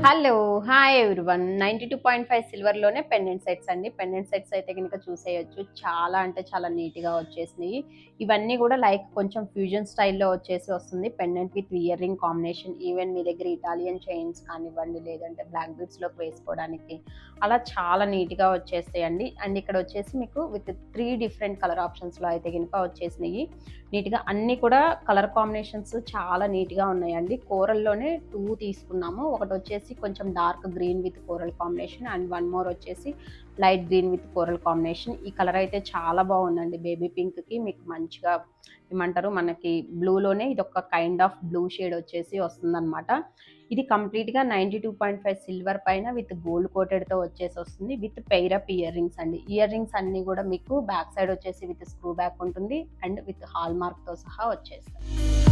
Hello! Hi everyone. 92.5 సిల్వర్‌లోనే pendant sets అండి. Pendant sets అయితే గనుక చూసేయొచ్చు. చాలా అంటే చాలా నీట్‌గా వచ్చేసినియి. ఇవన్నీ గూడా లైక్ కొంచెం ఫ్యూజన్ స్టైల్‌లో వస్తుంది. Pendant with earring combination. Even మీ దగ్గర ఇటాలియన్ చైన్స్ కానివ్వండి, లేదంటే బ్లాక్ బీడ్స్‌లోకి వేసుకోవడానికి అలా చాలా నీట్‌గా వచ్చేస్తాయండి. అండ్ ఇక్కడ వచ్చేసి మీకు విత్ 3 డిఫరెంట్ కలర్ ఆప్షన్స్‌లో అయితే గనుక వచ్చేసినియి. నీట్‌గా అన్నీ కూడా కలర్ కాంబినేషన్స్ చాలా నీట్‌గా ఉన్నాయండి. కోరల్‌లోనే 2 తీసుకున్నాము. ఒకటొచ్చేసి కొంచెం dark green with coral combination and one more వచ్చేసి light green with coral combination. ఈ కలర్ అయితే చాలా బాగుందండి. బేబీ పింక్‌కి మీకు మంచిగా ఏమంటారు మనకి బ్లూలోనే ఇదొక కైండ్ ఆఫ్ బ్లూ షేడ్ వచ్చేసి వస్తుందనమాట. ఇది కంప్లీట్‌గా 92.5 సిల్వర్ పైన విత్ గోల్డ్ కోటెడ్‌తో వచ్చేసొస్తుంది. With pair of earrings అండి. ఇయర్ రింగ్స్ అన్నీ గూడా మీకు బ్యాక్ సైడ్ వచ్చేసి విత్ స్క్రూ బ్యాక్ ఉంటుంది. అండ్ విత్ హాల్ మార్క్‌తో సహా వచ్చేస్తాయి.